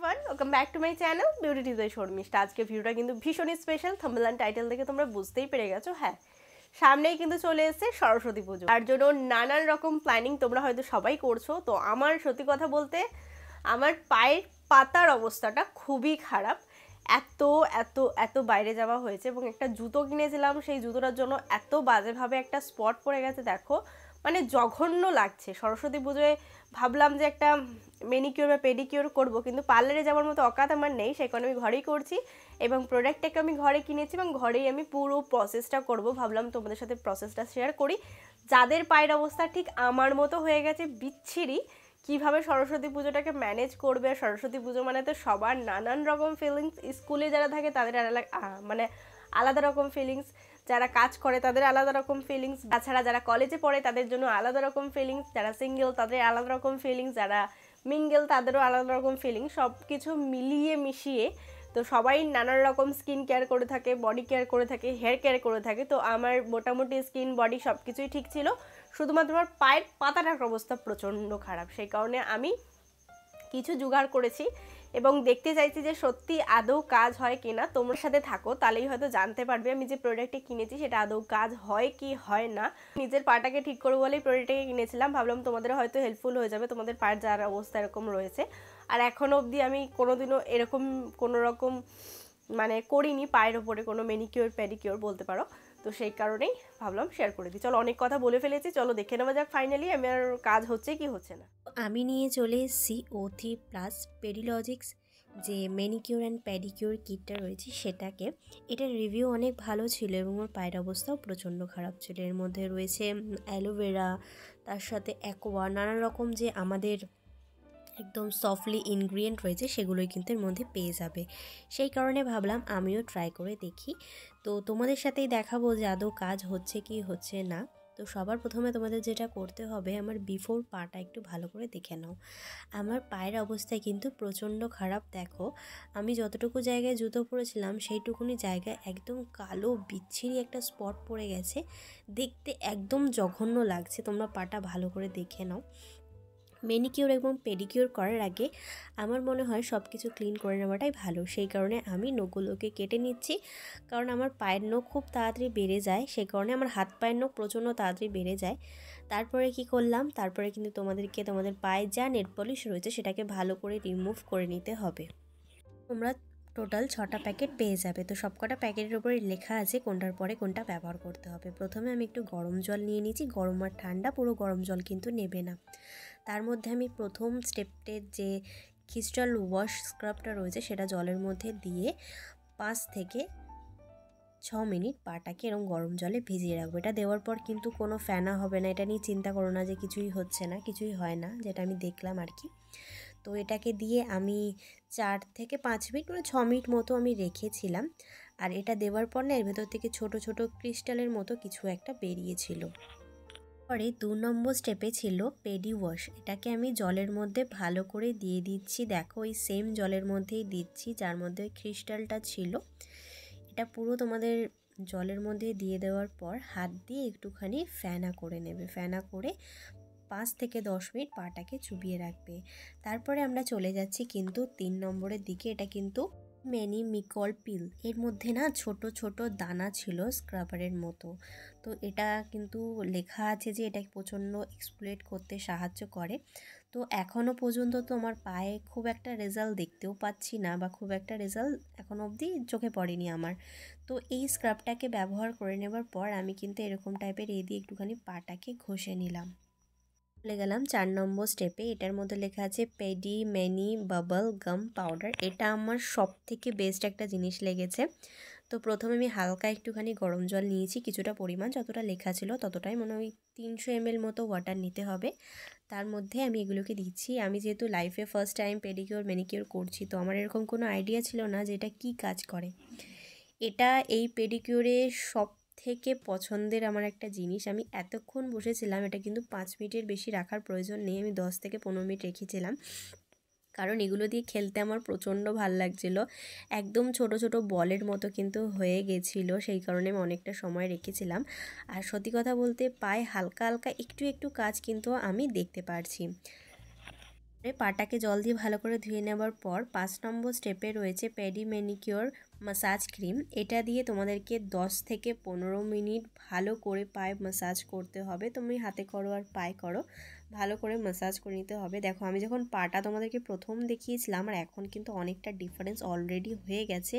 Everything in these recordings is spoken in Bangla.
Everyone, welcome back to my channel beauty tease by Sharmistha. আজকে ভিডিওটা কিন্তু ভীষণই স্পেশাল। থাম্বনেল এন্ড টাইটেল দেখে তোমরা বুঝতেই পেরে গেছো। হ্যাঁ, সামনেই কিন্তু চলে এসেছে সরস্বতী পুজো। তার জন্য নানান রকম প্ল্যানিং তোমরা হয়তো সবাই করছো। তো আমার সত্যি কথা বলতে আমার পায়ের পাতার অবস্থাটা খুবই খারাপ। এত এত এত বাইরে যাওয়া হয়েছে এবং একটা জুতো কিনেছিলাম, সেই জুতোটার জন্য এত বাজেভাবে একটা স্পট পড়ে গেছে, দেখো মানে জঘন্য লাগছে। সরস্বতী পুজোয় ভাবলাম যে একটা মেনিকিউর বা পেডিকিউর করব, কিন্তু পার্লারে যাওয়ার মতো অকাত আমার নেই, সেই কারণে আমি ঘরেই করছি এবং প্রোডাক্টটাকে আমি ঘরে কিনেছি এবং ঘরেই আমি পুরো প্রসেসটা করব। ভাবলাম তোমাদের সাথে প্রসেসটা শেয়ার করি। যাদের পায়ের অবস্থা ঠিক আমার মতো হয়ে গেছে বিচ্ছিরি, কিভাবে সরস্বতী পুজোটাকে ম্যানেজ করবে। সরস্বতী পুজো মানে তো সবার নানান রকম ফিলিংস। স্কুলে যারা থাকে তাদের মানে আলাদা রকম ফিলিংস, যারা কাজ করে তাদের আলাদা রকম ফিলিংস, তাছাড়া যারা কলেজে পড়ে তাদের জন্য আলাদা রকম ফিলিংস, যারা সিঙ্গেল তাদের আলাদা রকম ফিলিংস, যারা মিঙ্গেল তাদেরও আলাদা রকম ফিলিংস, সব কিছু মিলিয়ে মিশিয়ে তো সবাই নানান রকম স্কিন কেয়ার করে থাকে, বডি কেয়ার করে থাকে, হেয়ার কেয়ার করে থাকে। তো আমার মোটামুটি স্কিন বডি সব কিছুই ঠিক ছিল, শুধুমাত্র আমার পায়ের পাতাটার অবস্থা প্রচণ্ড খারাপ। সেই কারণে আমি কিছু জোগাড় করেছি এবং দেখতে চাইছি যে সত্যি আদৌ কাজ হয় কিনা। তোমার সাথে থাকো, তাহলেই হয়তো জানতে পারবে আমি যে প্রোডাক্টটি কিনেছি সেটা আদৌ কাজ হয় কি হয় না। নিজের পাটাকে ঠিক করবো বলেই প্রোডাক্টটাকে কিনেছিলাম, ভাবলাম তোমাদের হয়তো হেল্পফুল হয়ে যাবে, তোমাদের পায়ের যার অবস্থা এরকম রয়েছে। আর এখনও অবধি আমি কোনোদিনও এরকম কোনো রকম মানে করিনি, পায়ের ওপরে কোনো মেনিকিওর পেডিকিওর বলতে পারো। তো সেই কারণেই ভাবলাম শেয়ার করে দিই। চলো, অনেক কথা বলে ফেলেছি, চলো দেখে নেওয়া যাক ফাইনালি আমার কাজ হচ্ছে কি হচ্ছে না। আমি নিয়ে চলে এসেছি O3+ পেডিলজিক্স যে ম্যানিকিউর অ্যান্ড প্যাডিকিউর কিটটা রয়েছে সেটাকে। এটার রিভিউ অনেক ভালো ছিল এবং ওর পায়ের অবস্থাও প্রচণ্ড খারাপ ছিল। এর মধ্যে রয়েছে অ্যালোভেরা, তার সাথে অ্যাকোয়া, নানান রকম যে আমাদের একদম সফটলি ইনগ্রিডিয়েন্ট রয়েছে সেগুলোই কিন্তু এর মধ্যে পেয়ে যাবে। সেই কারণে ভাবলাম আমিও ট্রাই করে দেখি। তো তোমাদের সাথেই দেখাবো যে আদৌ কাজ হচ্ছে কি হচ্ছে না। তো সবার প্রথমে তোমাদের যেটা করতে হবে, আমার বিফোর পাটা একটু ভালো করে দেখে নাও। আমার পায়ের অবস্থায় কিন্তু প্রচণ্ড খারাপ। দেখো, আমি যতটুকু জায়গায় জুতো পরেছিলাম সেইটুকুনি জায়গায় একদম কালো বিচ্ছিরি একটা স্পট পড়ে গেছে, দেখতে একদম জঘন্য লাগছে। তোমরা পাটা ভালো করে দেখে নাও। ম্যানিকিউর এবং পেডিকিউর করার আগে আমার মনে হয় সব কিছু ক্লিন করে নেওয়াটাই ভালো। সেই কারণে আমি নখগুলোকে কেটে নিচ্ছি, কারণ আমার পায়ের নখ খুব তাড়াতাড়ি বেড়ে যায়। সেই কারণে আমার হাত পায়ের নখ প্রচণ্ড তাড়াতাড়ি বেড়ে যায়। তারপরে কি করলাম, তারপরে কিন্তু তোমাদেরকে তোমাদের পায়ে যা নেল পলিশ রয়েছে সেটাকে ভালো করে রিমুভ করে নিতে হবে। তোমরা টোটাল 6টা প্যাকেট পেয়ে যাবে। তো সবকটা প্যাকেটের উপরে লেখা আছে কোনটার পরে কোনটা ব্যবহার করতে হবে। প্রথমে আমি একটু গরম জল নিয়ে নিয়েছি, গরম আর ঠান্ডা, পুরো গরম জল কিন্তু নেবে না। তার মধ্যে আমি প্রথম স্টেপের যে ক্রিস্টাল ওয়াশ স্ক্রাবটা রয়েছে সেটা জলের মধ্যে দিয়ে 5 থেকে 6 মিনিট পাটাকে এরকম গরম জলে ভিজিয়ে রাখবো। এটা দেওয়ার পর কিন্তু কোনো ফেনা হবে না, এটা নিয়ে চিন্তা করো না যে কিছুই হচ্ছে না, কিছুই হয় না, যেটা আমি দেখলাম আর কি। তো এটাকে দিয়ে আমি 4 থেকে 5 মিনিট মানে 6 মিনিট মতো আমি রেখেছিলাম। আর এটা দেওয়ার পর না এর ভেতর থেকে ছোট ছোট ক্রিস্টালের মতো কিছু একটা বেরিয়েছিল। পরে 2 নম্বর স্টেপে ছিল পেডি ওয়াশ। এটাকে আমি জলের মধ্যে ভালো করে দিয়ে দিচ্ছি। দেখো, ওই সেম জলের মধ্যেই দিচ্ছি যার মধ্যে ক্রিস্টালটা ছিল। এটা পুরো তোমাদের জলের মধ্যে দিয়ে দেওয়ার পর হাত দিয়ে একটুখানি ফেনা করে নেবে। ফেনা করে 5 থেকে 10 মিনিট পাটাকে চুবিয়ে রাখবে। তারপরে আমরা চলে যাচ্ছি কিন্তু 3 নম্বরের দিকে। এটা কিন্তু মিকল পিল। এর মধ্যে না ছোট ছোট দানা ছিল স্ক্রাবারের মতো। তো এটা কিন্তু লেখা আছে যে এটা প্রচণ্ড এক্সফোলিয়েট করতে সাহায্য করে। তো এখনও পর্যন্ত তো আমার পায়ে খুব একটা রেজাল্ট দেখতেও পাচ্ছি না, বা খুব একটা রেজাল্ট এখনও অবধি চোখে পড়েনি আমার। তো এই স্ক্রাবটাকে ব্যবহার করে নেবার পর আমি কিন্তু এরকম টাইপের দিয়ে একটুখানি পাটাকে ঘষে নিলাম। চলে গেলাম 4 নম্বর স্টেপে। এটার মধ্যে লেখা আছে pedi mani bubble gum powder. এটা আমার সব থেকে বেস্ট একটা জিনিস লেগেছে। তো প্রথমে আমি হালকা একটুখানি গরম জল নিয়েছি, কিছুটা পরিমাণ, যতটা লেখা ছিল ততটাই, মনে হয় 300 ml মতো ওয়াটার নিতে হবে। তার মধ্যে আমি এগুলোকে দিচ্ছি। আমি যেহেতু লাইফে ফার্স্ট টাইম পেডিকিউর ম্যানিকিউর করছি, তো আমার এরকম কোনো আইডিয়া ছিল না যে এটা কী কাজ করে। এটা এই পেডিকিউরে সব থেকে পছন্দের আমার একটা জিনিস। আমি এতক্ষণ বসেছিলাম, এটা কিন্তু 5 মিনিটের বেশি রাখার প্রয়োজন নেই, আমি 10 থেকে 15 মিনিট রেখেছিলাম, কারণ এগুলো দিয়ে খেলতে আমার প্রচণ্ড ভাল লাগছিল। একদম ছোট ছোট বলের মতো কিন্তু হয়ে গেছিলো, সেই কারণে আমি অনেকটা সময় রেখেছিলাম। আর সত্যি কথা বলতে পায়ে হালকা হালকা একটু একটু কাজ কিন্তু আমি দেখতে পারছি। পাটাকে জল দিয়ে ভালো করে ধুয়ে নেবার পর 5 নম্বর স্টেপে রয়েছে পেডি ম্যানিকিওর মাসাজ ক্রিম। এটা দিয়ে তোমাদেরকে 10 থেকে 15 মিনিট ভালো করে পায়ে মাসাজ করতে হবে। তুমি হাতে করো আর পায়ে করো, ভালো করে মাসাজ করে নিতে হবে। দেখো আমি যখন পাটা তোমাদেরকে প্রথম দেখিয়েছিলাম আর এখন কিন্তু অনেকটা ডিফারেন্স অলরেডি হয়ে গেছে,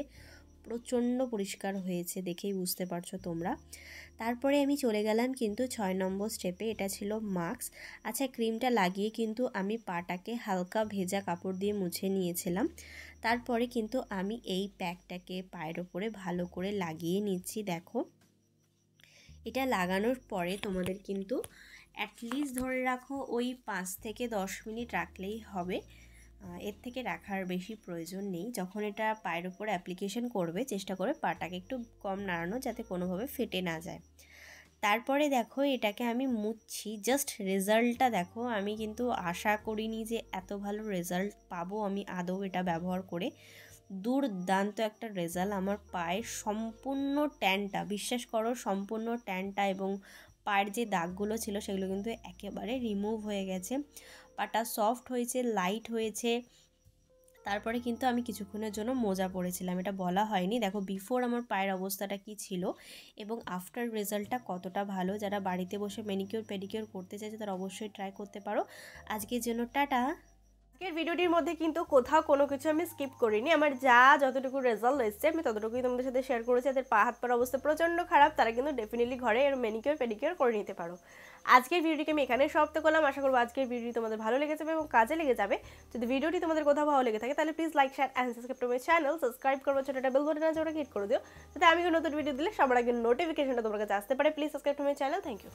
প্রচণ্ড পরিষ্কার হয়েছে, দেখেই বুঝতে পারছো তোমরা। তারপরে আমি চলে গেলাম কিন্তু 6 নম্বর স্টেপে, এটা ছিল মাস্ক। আচ্ছা, ক্রিমটা লাগিয়ে কিন্তু আমি পাটাকে হালকা ভেজা কাপড় দিয়ে মুছে নিয়েছিলাম। তারপরে কিন্তু আমি এই প্যাকটাকে পায়ের ওপরে ভালো করে লাগিয়ে নিচ্ছি। দেখো এটা লাগানোর পরে তোমাদের কিন্তু অ্যাটলিস্ট ধরে রাখো ওই 5 থেকে 10 মিনিট রাখলেই হবে, এর থেকে রাখার বেশি প্রয়োজন নেই। যখন এটা পায়ের উপর অ্যাপ্লিকেশন করবে চেষ্টা করে পাটাকে একটু কম নাড়ানো, যাতে কোনোভাবে ফেটে না যায়। তারপরে দেখো এটাকে আমি মুছছি, জাস্ট রেজাল্টটা দেখো। আমি কিন্তু আশা করিনি যে এত ভালো রেজাল্ট পাবো আমি আদৌ এটা ব্যবহার করে। দুর্দান্ত একটা রেজাল্ট। আমার পায়ের সম্পূর্ণ ট্যানটা, বিশ্বাস করো সম্পূর্ণ ট্যানটা এবং পায়ের যে দাগগুলো ছিল সেগুলো কিন্তু একেবারে রিমুভ হয়ে গেছে। পাটা সফট হয়েছে, লাইট হয়েছে। তারপরে কিন্তু আমি কিছুক্ষণের জন্য মোজা পরেছিলাম, এটা বলা হয়নি। দেখো বিফোর আমার পায়ের অবস্থাটা কি ছিল এবং আফটার রেজাল্টটা কতটা ভালো। যারা বাড়িতে বসে ম্যানিকিওর পেডিকিওর করতে চাইছে তারা অবশ্যই ট্রাই করতে পারো। আজকের জন্য টাটা। আজকের ভিডিওটির মধ্যে কিন্তু কোথাও কোনো কিছু আমি স্কিপ করিনি। আমার যতটুকু রেজাল্ট এসছে আমি ততটুকুই তোমাদের সাথে শেয়ার করেছি। যাদের পা হাত পার অবস্থা প্রচণ্ড খারাপ তারা কিন্তু ডেফিনেটলি ঘরে এর ম্যানিকিওর পেডিকিওর করে নিতে পারো। আজকের ভিডিওটিকে আমি এখানে সমাপ্ত করলাম। আশা করবো আজকের ভিডিওটি তোমাদের ভালো লেগে যাবে এবং কাজে লেগে যাবে। যদি ভিডিওটি তোমাদের কোথাও ভালো লেগে থাকে তাহলে please like, share and subscribe to my channel. Subscribe করবো, ছোটটা বেল বাটন আছে ওটা ক্লিক করে দিও, যাতে আমি নতুন ভিডিও দিলে সবার আগে নোটিফিকেশনটা তোমার কাছে আসতে পারে। Please subscribe to my channel. Thank you.